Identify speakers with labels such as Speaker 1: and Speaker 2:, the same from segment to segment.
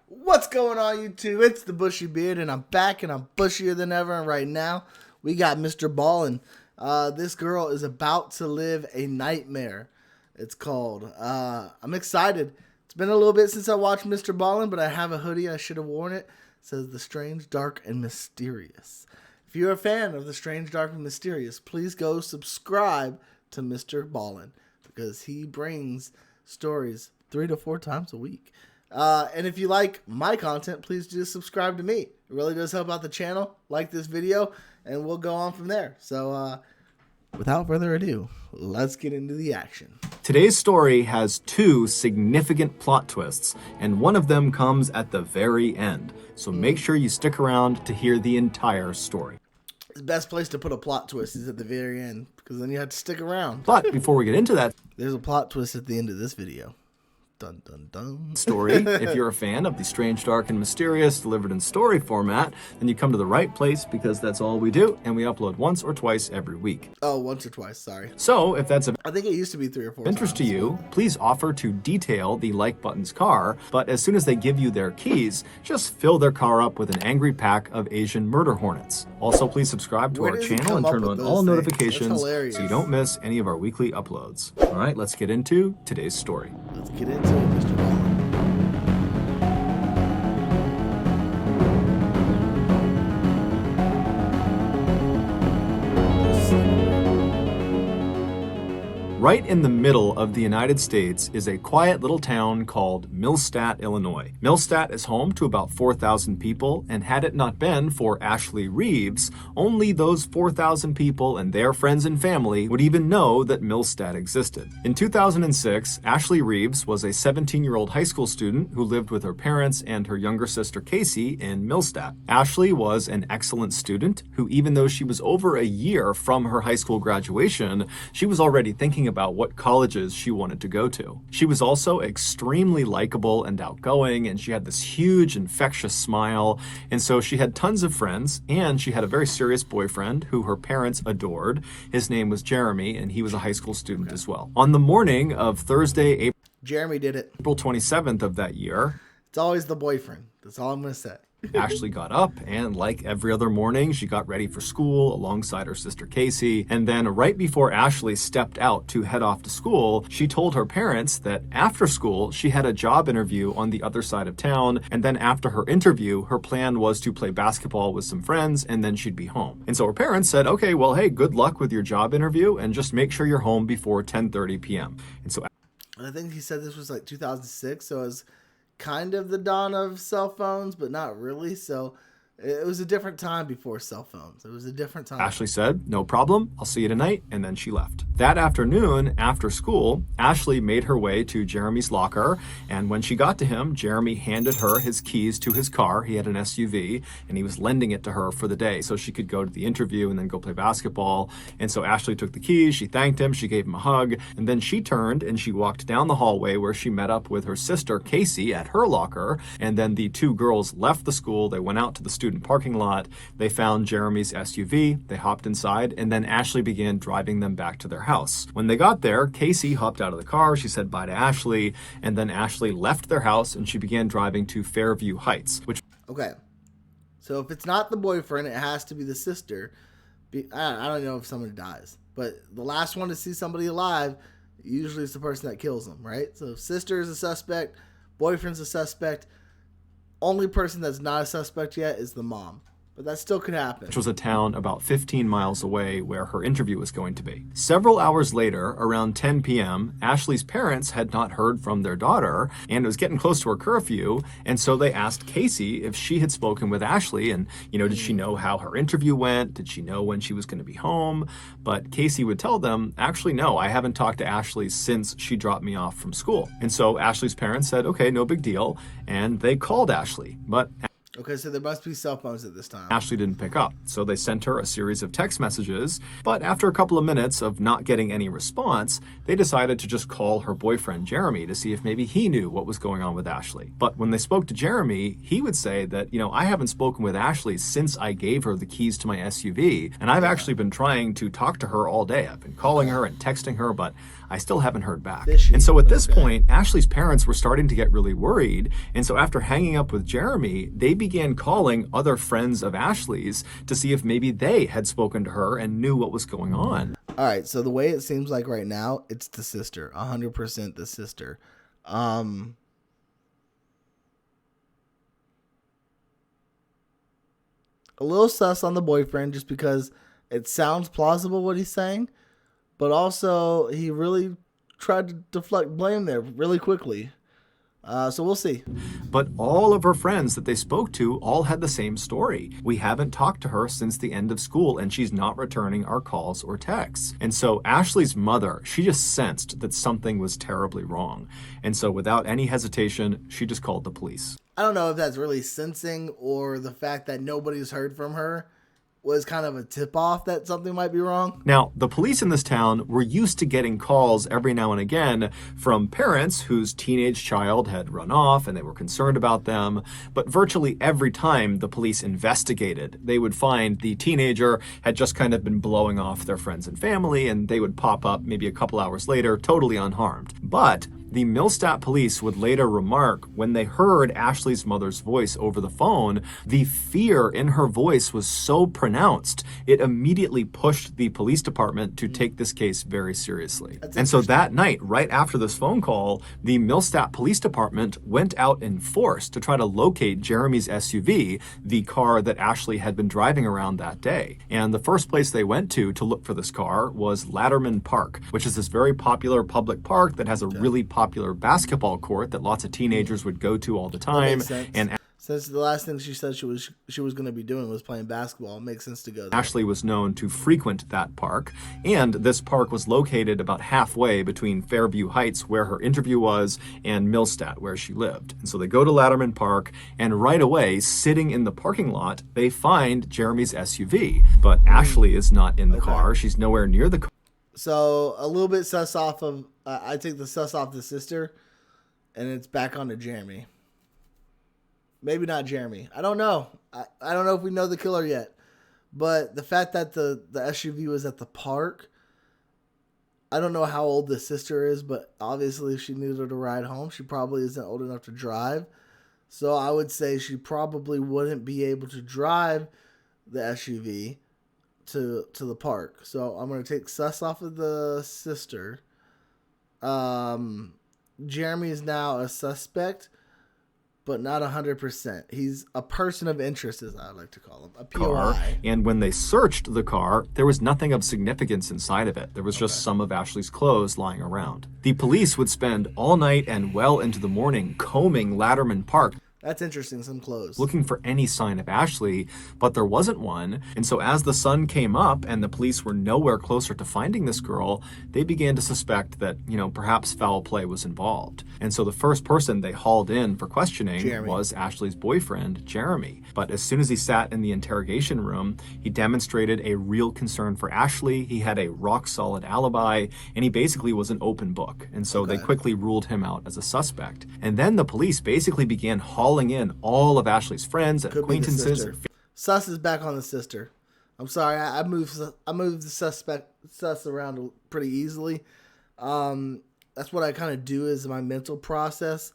Speaker 1: What's going on, YouTube? It's the Bushy Beard, and I'm back, and I'm bushier than ever. And right now, we got MrBallen. This girl is about to live a nightmare. It's called. I'm excited. It's been a little bit since I watched MrBallen, but I have a hoodie. I should have worn it. It says The Strange, Dark, and Mysterious. If you're a fan of The Strange, Dark, and Mysterious, please go subscribe to MrBallen because he brings stories 3 to 4 times a week. And if you like my content, please just subscribe to me. It really does help out the channel. Like this video, and we'll go on from there. So, without further ado, let's get into the action.
Speaker 2: Today's story has 2 significant plot twists, and one of them comes at the very end. So make sure you stick around to hear the entire story.
Speaker 1: The best place to put a plot twist is at the very end, because then you have to stick around.
Speaker 2: But before we get into that,
Speaker 1: there's a plot twist at the end of this video. Dun, dun, dun.
Speaker 2: Story. If you're a fan of the Strange, Dark, and Mysterious delivered in story format, then you come to the right place because that's all we do, and we upload once or twice every week.
Speaker 1: Oh, once or twice, sorry.
Speaker 2: So if that's of
Speaker 1: I think it used to be 3 or 4
Speaker 2: interest
Speaker 1: times.
Speaker 2: to you, please offer to detail the like button's car, but as soon as they give you their keys, just fill their car up with an angry pack of Asian murder hornets. Also, please subscribe to our channel and turn on all notifications so you don't miss any of our weekly uploads. All right, let's get into today's story.
Speaker 1: Let's get into it, Mr. Ballen.
Speaker 2: Right in the middle of the United States is a quiet little town called Millstadt, Illinois. Millstadt is home to about 4,000 people, and had it not been for Ashley Reeves, only those 4,000 people and their friends and family would even know that Millstadt existed. In 2006, Ashley Reeves was a 17-year-old high school student who lived with her parents and her younger sister Casey in Millstadt. Ashley was an excellent student who, even though she was over a year from her high school graduation, she was already thinking about what colleges she wanted to go to. She was also extremely likable and outgoing, and she had this huge infectious smile, and so she had tons of friends, and she had a very serious boyfriend who her parents adored. His name was Jeremy, and he was a high school student as well. On the morning of Thursday,
Speaker 1: Jeremy did it.
Speaker 2: April 27th of that year,
Speaker 1: It's always the boyfriend. That's all I'm going to say.
Speaker 2: Ashley got up, and like every other morning, she got ready for school alongside her sister Casey. And then right before Ashley stepped out to head off to school, she told her parents that after school, she had a job interview on the other side of town. And then after her interview, her plan was to play basketball with some friends, and then she'd be home. And so her parents said, okay, well, hey, good luck with your job interview, and just make sure you're home before 10:30 p.m. And so
Speaker 1: I think he said this was like 2006, so it was kind of the dawn of cell phones, but not really. So it was a different time before cell phones. It was a different time.
Speaker 2: Ashley said, no problem, I'll see you tonight, and then she left. That afternoon, after school, Ashley made her way to Jeremy's locker, and when she got to him, Jeremy handed her his keys to his car. He had an SUV, and he was lending it to her for the day so she could go to the interview and then go play basketball. And so Ashley took the keys, she thanked him, she gave him a hug, and then she turned and she walked down the hallway where she met up with her sister Casey at her locker, and then the 2 girls left the school. They went out to the student parking lot. They found Jeremy's SUV. They hopped inside, and then Ashley began driving them back to their house. When they got there, Casey hopped out of the car. She said bye to Ashley, and then Ashley left their house and she began driving to Fairview Heights, which...
Speaker 1: Okay. So if it's not the boyfriend, it has to be the sister. I don't know if somebody dies, but the last one to see somebody alive usually is the person that kills them, right? So if sister is a suspect, boyfriend's a suspect. Only person that's not a suspect yet is the mom. But that still could happen.
Speaker 2: Which was a town about 15 miles away where her interview was going to be. Several hours later, around 10 p.m., Ashley's parents had not heard from their daughter, and it was getting close to her curfew, and so they asked Casey if she had spoken with Ashley, and, you know, did she know how her interview went? Did she know when she was going to be home? But Casey would tell them, actually, no, I haven't talked to Ashley since she dropped me off from school. And so Ashley's parents said, okay, no big deal, and they called Ashley, but...
Speaker 1: Okay, so there must be cell phones at this time.
Speaker 2: Ashley didn't pick up, so they sent her a series of text messages, but after a couple of minutes of not getting any response, they decided to just call her boyfriend Jeremy to see if maybe he knew what was going on with Ashley. But when they spoke to Jeremy, he would say that, I haven't spoken with Ashley since I gave her the keys to my SUV, and I've actually been trying to talk to her all day. I've been calling her and texting her, but I still haven't heard back. And so at this point, Ashley's parents were starting to get really worried, and so after hanging up with Jeremy, they began calling other friends of Ashley's to see if maybe they had spoken to her and knew what was going on.
Speaker 1: All right, so the way it seems like right now, it's the sister, 100% the sister. A little sus on the boyfriend just because it sounds plausible what he's saying, but also he really tried to deflect blame there really quickly. So we'll see.
Speaker 2: But all of her friends that they spoke to all had the same story. We haven't talked to her since the end of school, and she's not returning our calls or texts. And so Ashley's mother, she just sensed that something was terribly wrong. And so without any hesitation, she just called the police.
Speaker 1: I don't know if that's really sensing or the fact that nobody's heard from her was kind of a tip-off that something might be wrong.
Speaker 2: Now, the police in this town were used to getting calls every now and again from parents whose teenage child had run off and they were concerned about them. But virtually every time the police investigated, they would find the teenager had just kind of been blowing off their friends and family, and they would pop up maybe a couple hours later, totally unharmed. But the Millstadt police would later remark when they heard Ashley's mother's voice over the phone, the fear in her voice was so pronounced, it immediately pushed the police department to take this case very seriously. And so that night, right after this phone call, the Millstadt Police Department went out in force to try to locate Jeremy's SUV, the car that Ashley had been driving around that day. And the first place they went to look for this car was Latterman Park, which is this very popular public park that has a really popular basketball court that lots of teenagers would go to all the time. And
Speaker 1: since the last thing she said she was going to be doing was playing basketball, it makes sense to go there.
Speaker 2: Ashley was known to frequent that park, and this park was located about halfway between Fairview Heights, where her interview was, and Millstadt, where she lived. And so they go to Latterman Park, and right away, sitting in the parking lot, they find Jeremy's SUV. But Ashley is not in the car. She's nowhere near the car.
Speaker 1: So a little bit sus off of, I take the sus off the sister, and it's back onto Jeremy. Maybe not Jeremy. I don't know. I don't know if we know the killer yet. But the fact that the SUV was at the park, I don't know how old the sister is, but obviously if she needed a ride home, she probably isn't old enough to drive. So I would say she probably wouldn't be able to drive the SUV to the park. So I'm going to take sus off of the sister. Jeremy is now a suspect, but not 100%. He's a person of interest, as I like to call him, a POI.
Speaker 2: And when they searched the car, there was nothing of significance inside of it. There was just some of Ashley's clothes lying around. The police would spend all night and well into the morning combing Latterman Park.
Speaker 1: That's interesting, some clothes.
Speaker 2: Looking for any sign of Ashley, but there wasn't one. And so as the sun came up and the police were nowhere closer to finding this girl, they began to suspect that, perhaps foul play was involved. And so the first person they hauled in for questioning was Ashley's boyfriend, Jeremy. But as soon as he sat in the interrogation room, he demonstrated a real concern for Ashley. He had a rock-solid alibi, and he basically was an open book. And so they quickly ruled him out as a suspect. And then the police basically began hauling in all of Ashley's friends and acquaintances.
Speaker 1: Sus is back on the sister. I'm sorry, I moved the sus around pretty easily. That's what I kind of do is my mental process.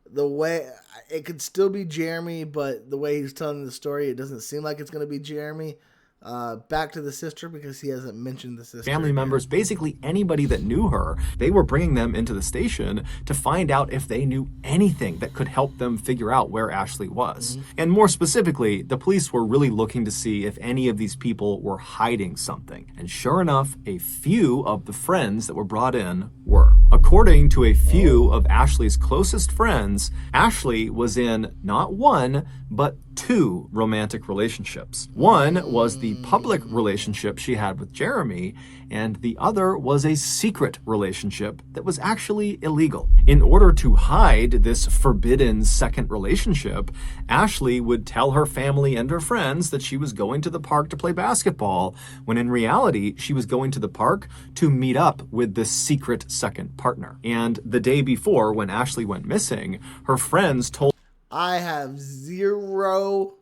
Speaker 1: The way it could still be Jeremy, but the way he's telling the story, it doesn't seem like it's going to be Jeremy. Back to the sister because he hasn't mentioned the sister.
Speaker 2: Family members, basically anybody that knew her, they were bringing them into the station to find out if they knew anything that could help them figure out where Ashley was. And more specifically, the police were really looking to see if any of these people were hiding something. And sure enough, a few of the friends that were brought in were. According to a few of Ashley's closest friends, Ashley was in not one, but two romantic relationships. One was the public relationship she had with Jeremy, and the other was a secret relationship that was actually illegal. In order to hide this forbidden second relationship, Ashley would tell her family and her friends that she was going to the park to play basketball, when in reality, she was going to the park to meet up with this secret second partner. And the day before, when Ashley went missing, her friends told
Speaker 1: I have zero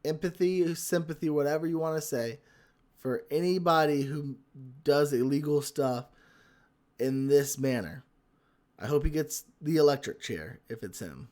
Speaker 1: empathy, sympathy, whatever you want to say, for anybody who does illegal stuff in this manner. I hope he gets the electric chair if it's him.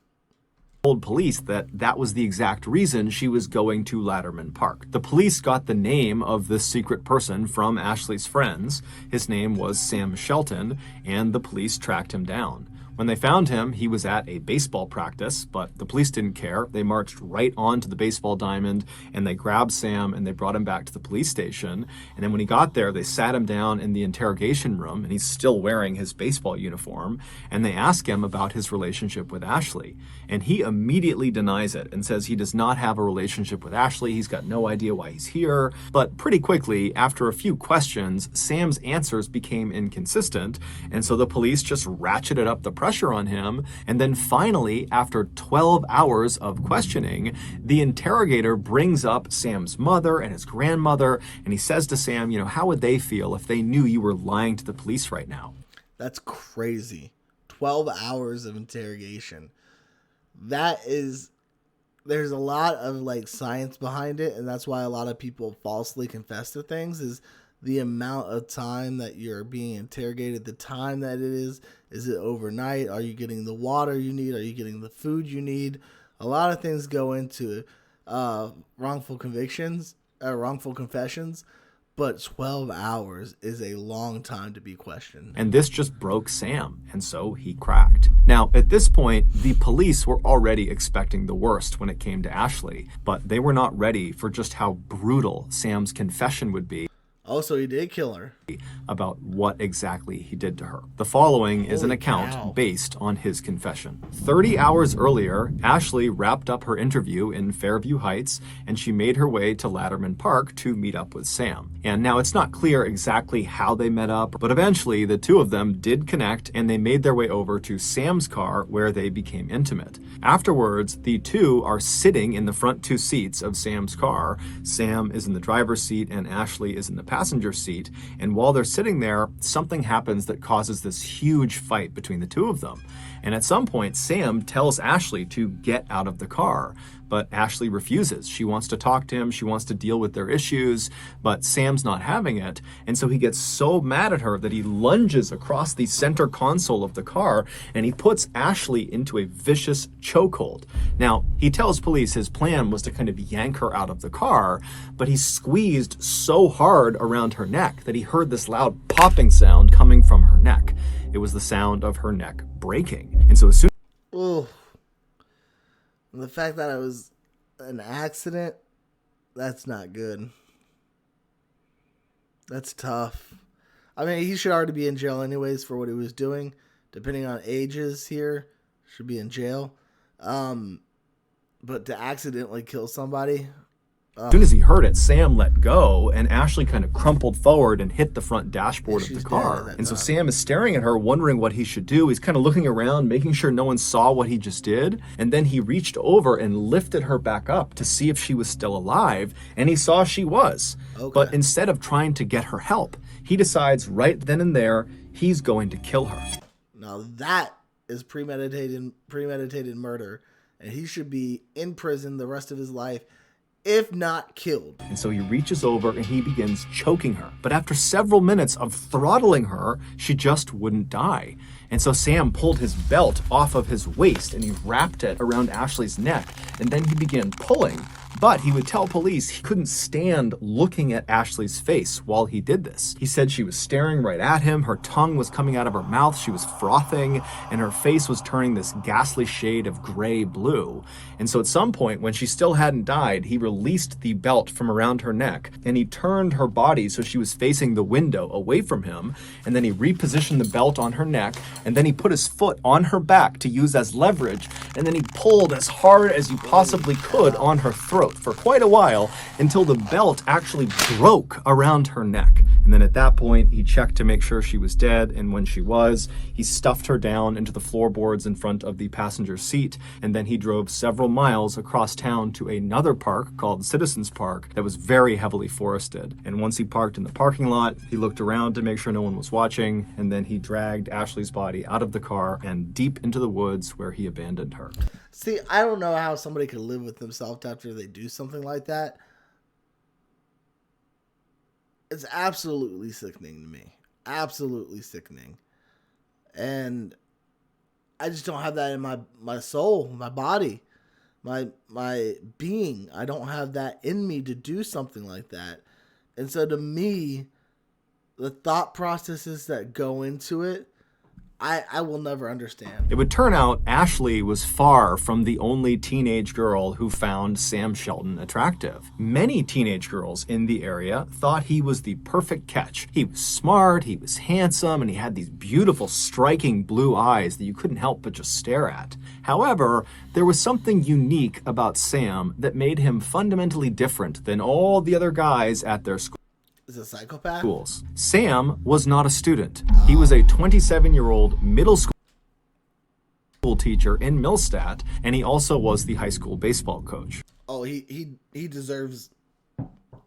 Speaker 2: Told police that that was the exact reason she was going to Latterman Park. The police got the name of this secret person from Ashley's friends. His name was Sam Shelton, and the police tracked him down. When they found him, he was at a baseball practice, but the police didn't care. They marched right onto the baseball diamond, and they grabbed Sam, and they brought him back to the police station. And then when he got there, they sat him down in the interrogation room, and he's still wearing his baseball uniform, and they ask him about his relationship with Ashley. And he immediately denies it and says he does not have a relationship with Ashley. He's got no idea why he's here. But pretty quickly, after a few questions, Sam's answers became inconsistent, and so the police just ratcheted up the pressure on him. And then finally, after 12 hours of questioning, the interrogator brings up Sam's mother and his grandmother, and he says to Sam, you know, how would they feel if they knew you were lying to the police right now?
Speaker 1: That's crazy. 12 hours of interrogation. There's a lot of like science behind it, and that's why a lot of people falsely confess to things, is the amount of time that you're being interrogated, the time that it is. Is it overnight? Are you getting the water you need? Are you getting the food you need? A lot of things go into wrongful confessions, but 12 hours is a long time to be questioned.
Speaker 2: And this just broke Sam, and so he cracked. Now, at this point, the police were already expecting the worst when it came to Ashley, but they were not ready for just how brutal Sam's confession would be.
Speaker 1: Oh, so he did kill her.
Speaker 2: About what exactly he did to her. The following is an
Speaker 1: Holy
Speaker 2: account
Speaker 1: cow.
Speaker 2: based on his confession. 30 hours earlier, Ashley wrapped up her interview in Fairview Heights, and she made her way to Latterman Park to meet up with Sam. And now it's not clear exactly how they met up, but eventually the two of them did connect, and they made their way over to Sam's car, where they became intimate. Afterwards, the two are sitting in the front two seats of Sam's car. Sam is in the driver's seat, and Ashley is in the passenger seat. And while they're sitting there, something happens that causes this huge fight between the two of them. And at some point, Sam tells Ashley to get out of the car, but Ashley refuses. She wants to talk to him. She wants to deal with their issues, but Sam's not having it. And so he gets so mad at her that he lunges across the center console of the car, and he puts Ashley into a vicious chokehold. Now, he tells police his plan was to kind of yank her out of the car, but he squeezed so hard around her neck that he heard this loud popping sound coming from her neck. It was the sound of her neck breaking. And so as soon
Speaker 1: Oh, the fact that it was an accident, that's not good. That's tough. I mean, he should already be in jail anyways for what he was doing. Depending on ages here, should be in jail. But to accidentally kill somebody...
Speaker 2: As soon as he heard it, Sam let go, and Ashley kind of crumpled forward and hit the front dashboard of the car. And so Sam is staring at her, wondering what he should do. He's kind of looking around, making sure no one saw what he just did. And then he reached over and lifted her back up to see if she was still alive, and he saw she was. Okay. But instead of trying to get her help, he decides right then and there he's going to kill her.
Speaker 1: Now that is premeditated murder, and he should be in prison the rest of his life, if not killed.
Speaker 2: And so he reaches over and he begins choking her. But after several minutes of throttling her, she just wouldn't die. And so Sam pulled his belt off of his waist and he wrapped it around Ashley's neck. And then he began pulling. But he would tell police he couldn't stand looking at Ashley's face while he did this. He said she was staring right at him, her tongue was coming out of her mouth, she was frothing, and her face was turning this ghastly shade of gray-blue. And so at some point, when she still hadn't died, he released the belt from around her neck, and he turned her body so she was facing the window away from him, and then he repositioned the belt on her neck, and then he put his foot on her back to use as leverage, and then he pulled as hard as he possibly could on her throat for quite a while until the belt actually broke around her neck. And then at that point, he checked to make sure she was dead, and when she was, he stuffed her down into the floorboards in front of the passenger seat, and then he drove several miles across town to another park called Citizens Park that was very heavily forested. And once he parked in the parking lot, he looked around to make sure no one was watching, and then he dragged Ashley's body out of the car and deep into the woods where he abandoned her.
Speaker 1: See, I don't know how somebody could live with themselves after they do something like that. It's absolutely sickening to me. Absolutely sickening. And I just don't have that in my soul, my body, my being. I don't have that in me to do something like that. And so to me, the thought processes that go into it, I will never understand.
Speaker 2: It would turn out Ashley was far from the only teenage girl who found Sam Shelton attractive. Many teenage girls in the area thought he was the perfect catch. He was smart, he was handsome, and he had these beautiful, striking blue eyes that you couldn't help but just stare at. However, there was something unique about Sam that made him fundamentally different than all the other guys at their school.
Speaker 1: Is a psychopath?
Speaker 2: Schools. Sam was not a student. He was a 27-year-old middle school teacher in Millstadt, and he also was the high school baseball coach.
Speaker 1: Oh, he deserves.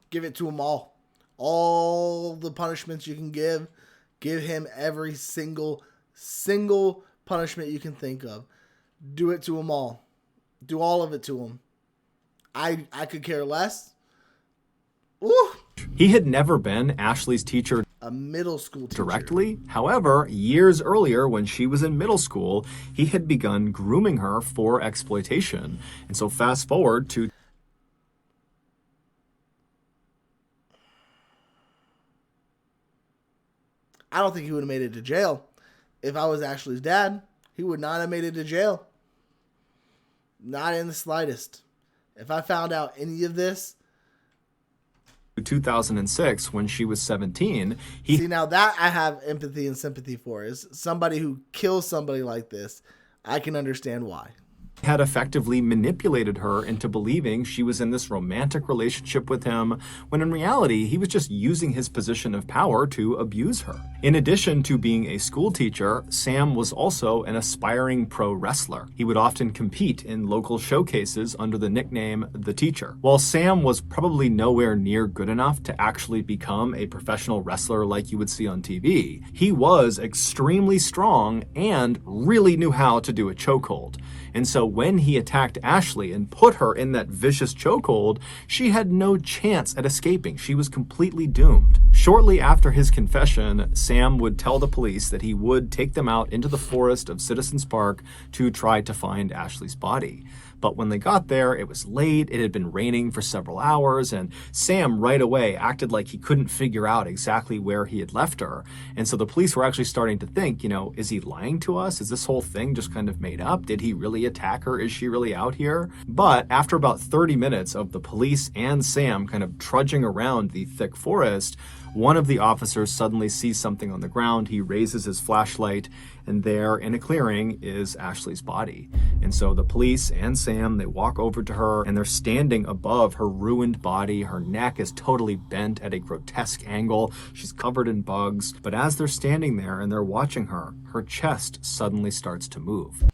Speaker 1: Give it to him all. All the punishments you can give. Give him every single punishment you can think of. Do it to him all. Do all of it to him. I could care less. Ooh.
Speaker 2: He had never been Ashley's teacher,
Speaker 1: a middle school teacher,
Speaker 2: directly. However, years earlier when she was in middle school, he had begun grooming her for exploitation. And so fast forward to
Speaker 1: I don't think he would have made it to jail. If I was Ashley's dad, he would not have made it to jail. Not in the slightest. If I found out any of this,
Speaker 2: 2006, when she was 17,
Speaker 1: see, now that I have empathy and sympathy for is somebody who kills somebody like this. I can understand why.
Speaker 2: Had effectively manipulated her into believing she was in this romantic relationship with him, when in reality, he was just using his position of power to abuse her. In addition to being a school teacher, Sam was also an aspiring pro wrestler. He would often compete in local showcases under the nickname The Teacher. While Sam was probably nowhere near good enough to actually become a professional wrestler like you would see on TV, he was extremely strong and really knew how to do a chokehold. And so when he attacked Ashley and put her in that vicious chokehold, she had no chance at escaping. She was completely doomed. Shortly after his confession, Sam would tell the police that he would take them out into the forest of Citizens Park to try to find Ashley's body. But when they got there, it was late, it had been raining for several hours, and Sam right away acted like he couldn't figure out exactly where he had left her. And so the police were actually starting to think, is he lying to us? Is this whole thing just kind of made up? Did he really attack her? Is she really out here? But after about 30 minutes of the police and Sam kind of trudging around the thick forest, one of the officers suddenly sees something on the ground. He raises his flashlight, and there in a clearing is Ashley's body. And so the police and Sam, they walk over to her, and they're standing above her ruined body. Her neck is totally bent at a grotesque angle. She's covered in bugs. But as they're standing there and they're watching her, her chest suddenly starts to move.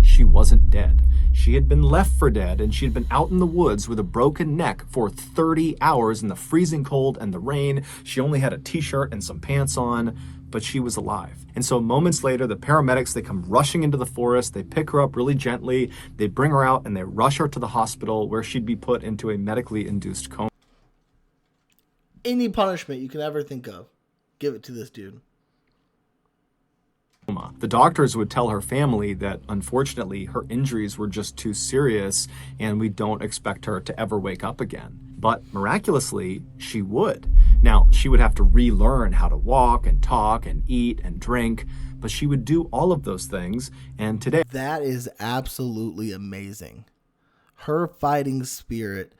Speaker 2: She wasn't dead. She had been left for dead, and she had been out in the woods with a broken neck for 30 hours in the freezing cold and the rain. She only had a t-shirt and some pants on, but she was alive. And so moments later, the paramedics, they come rushing into the forest. They pick her up really gently. They bring her out, and they rush her to the hospital where she'd be put into a medically induced coma.
Speaker 1: Any punishment you can ever think of, give it to this dude.
Speaker 2: The doctors would tell her family that, unfortunately, her injuries were just too serious and we don't expect her to ever wake up again. But miraculously, she would. Now, she would have to relearn how to walk and talk and eat and drink, but she would do all of those things. And today,
Speaker 1: that is absolutely amazing. Her fighting spirit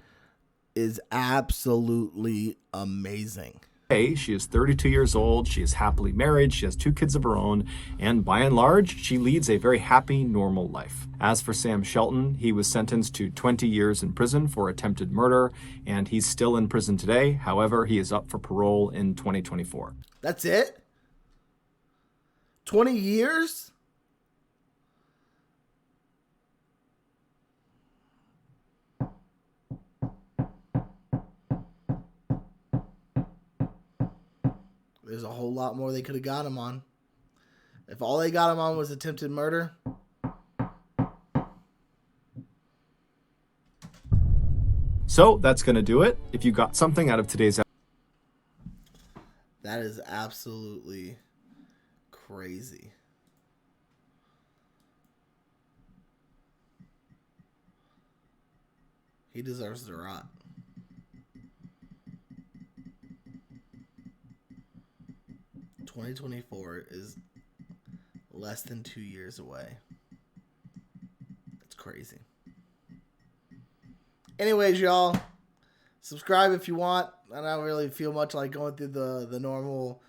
Speaker 1: is absolutely amazing.
Speaker 2: She is 32 years old, she is happily married, she has 2 kids of her own, and by and large, she leads a very happy, normal life. As for Sam Shelton, he was sentenced to 20 years in prison for attempted murder, and he's still in prison today. However, he is up for parole in 2024.
Speaker 1: That's it? 20 years? There's a whole lot more they could have got him on. If all they got him on was attempted murder.
Speaker 2: So that's going to do it. If you got something out of today's episode,
Speaker 1: that is absolutely crazy. He deserves to rot. "2024 is less than 2 years away." That's crazy. Anyways, y'all, subscribe if you want. I don't really feel much like going through the normal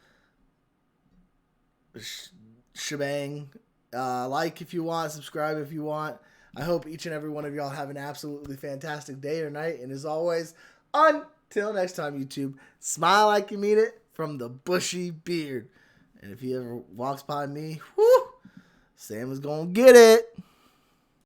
Speaker 1: shebang. Like if you want, subscribe if you want. I hope each and every one of y'all have an absolutely fantastic day or night. And as always, until next time, YouTube, smile like you mean it from the Bushy Beard. And if he ever walks by me, whoo, Sam is going to get it.